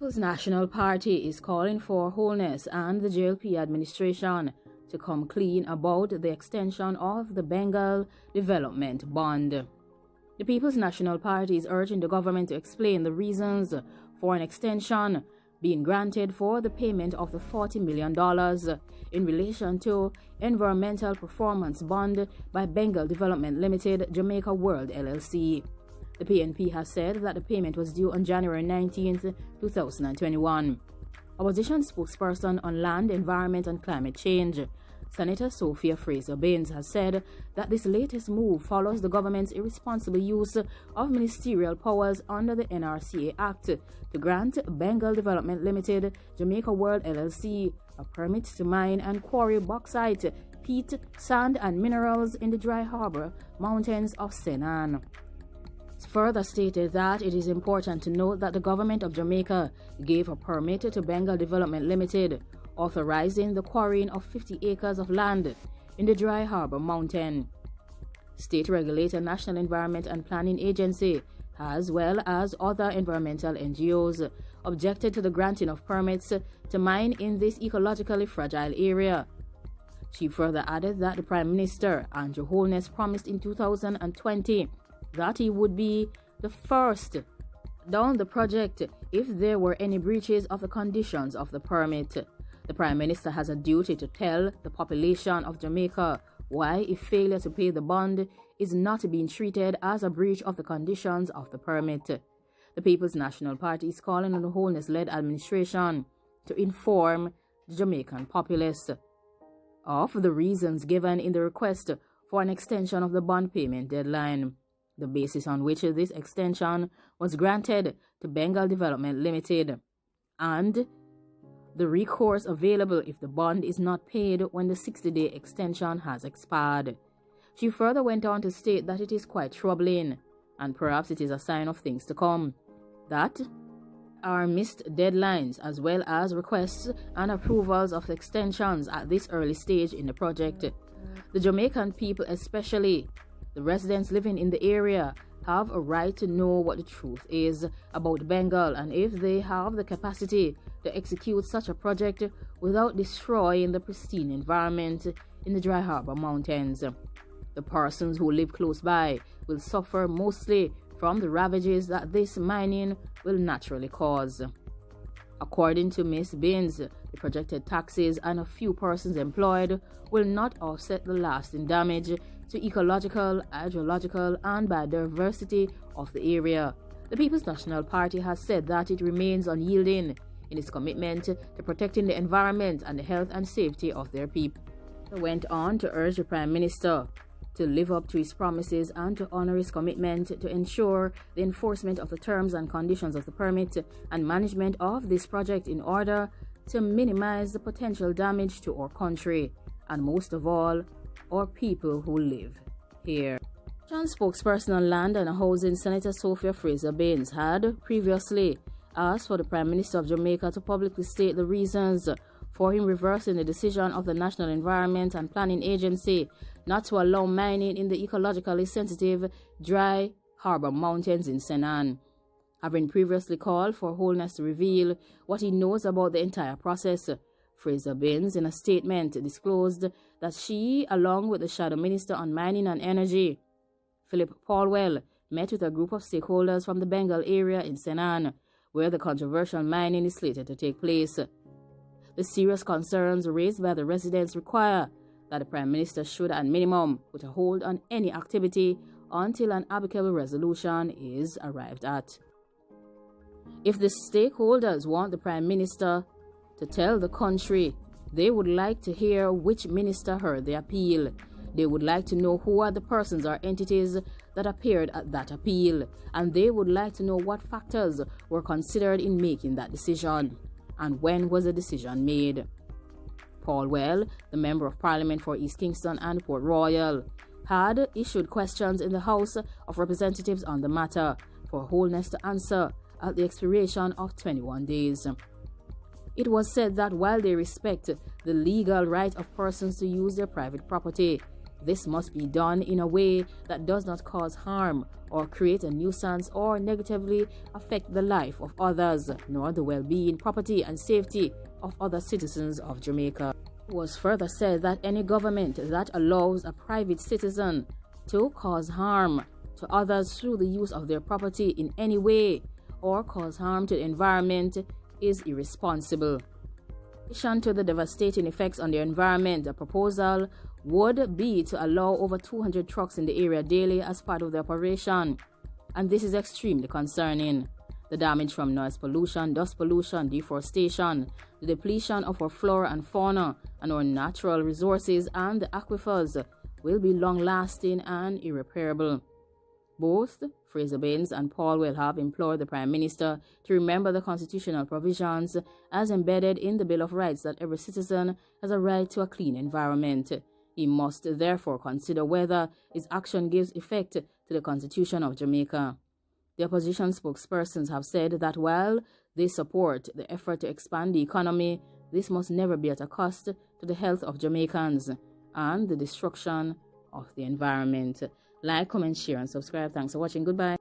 People's National Party is calling for Holness and the JLP administration to come clean about the extension of the Bengal Development Bond. The People's National Party is urging the government to explain the reasons for an extension being granted for the payment of the $40 million in relation to Environmental Performance Bond by Bengal Development Limited, Jamaica World LLC. The PNP has said that the payment was due on January 19, 2021. Opposition spokesperson on Land, Environment and Climate Change, Senator Frazer has said that this latest move follows the government's irresponsible use of ministerial powers under the NRCA Act to grant Bengal Development Limited, Jamaica World LLC, a permit to mine and quarry bauxite, peat, sand and minerals in the dry harbor mountains of Senan. Further stated that it is important to note that the government of Jamaica gave a permit to Bengal Development Limited, authorizing the quarrying of 50 acres of land in the Dry Harbor Mountain. State regulator National Environment and Planning Agency, as well as other environmental NGOs, objected to the granting of permits to mine in this ecologically fragile area. She further added that the Prime Minister, Andrew Holness, promised in 2020 that he would be the first down the project if there were any breaches of the conditions of the permit. The Prime Minister has a duty to tell the population of Jamaica why a failure to pay the bond is not being treated as a breach of the conditions of the permit. The People's National Party is calling on the Holness-led administration to inform the Jamaican populace of the reasons given in the request for an extension of the bond payment deadline, the basis on which this extension was granted to Bengal Development Limited, and the recourse available if the bond is not paid when the 60-day extension has expired. She further went on to state that it is quite troubling, and perhaps it is a sign of things to come, that are missed deadlines as well as requests and approvals of extensions at this early stage in the project. The Jamaican people, especially the residents living in the area, have a right to know what the truth is about Bengal, and if they have the capacity to execute such a project without destroying the pristine environment in the Dry Harbor Mountains. The persons who live close by will suffer mostly from the ravages that this mining will naturally cause. According to Ms. Binns, the projected taxes and a few persons employed will not offset the lasting damage to ecological, hydrological, and biodiversity of the area. The People's National Party has said that it remains unyielding in its commitment to protecting the environment and the health and safety of their people. It went on to urge the Prime Minister to live up to his promises and to honor his commitment to ensure the enforcement of the terms and conditions of the permit and management of this project in order to minimize the potential damage to our country and, most of all, our people who live here. Spokesperson on Land and Housing, Senator Frazer had previously asked for the Prime Minister of Jamaica to publicly state the reasons for him reversing the decision of the National Environment and Planning Agency not to allow mining in the ecologically sensitive Dry Harbor Mountains in Senan. Having previously called for Holness to reveal what he knows about the entire process, Frazer in a statement disclosed that she, along with the Shadow Minister on Mining and Energy, Philip Paulwell, met with a group of stakeholders from the Bengal area in Senan, where the controversial mining is slated to take place. The serious concerns raised by the residents require that the Prime Minister should, at minimum, put a hold on any activity until an amicable resolution is arrived at. If the stakeholders want the Prime Minister to tell the country, they would like to hear which minister heard the appeal. They would like to know who are the persons or entities that appeared at that appeal, and they would like to know what factors were considered in making that decision, and when was the decision made. Paulwell, the Member of Parliament for East Kingston and Port Royal, had issued questions in the House of Representatives on the matter for Holness to answer at the expiration of 21 days. It was said that while they respect the legal right of persons to use their private property, This must be done in a way that does not cause harm or create a nuisance or negatively affect the life of others, nor the well-being, property, and safety of other citizens of Jamaica. It was further said that any government that allows a private citizen to cause harm to others through the use of their property in any way or cause harm to the environment is irresponsible. In addition to the devastating effects on the environment, the proposal would be to allow over 200 trucks in the area daily as part of the operation, and this is extremely concerning. The damage from noise pollution, dust pollution, deforestation, the depletion of our flora and fauna and our natural resources and the aquifers will be long-lasting and irreparable. Both Frazer and Paul will have implored the Prime Minister to remember the constitutional provisions as embedded in the Bill of Rights that every citizen has a right to a clean environment. He must therefore consider whether his action gives effect to the Constitution of Jamaica. The opposition spokespersons have said that while they support the effort to expand the economy, this must never be at a cost to the health of Jamaicans and the destruction of the environment. Like, comment, share, and subscribe. Thanks for watching. Goodbye.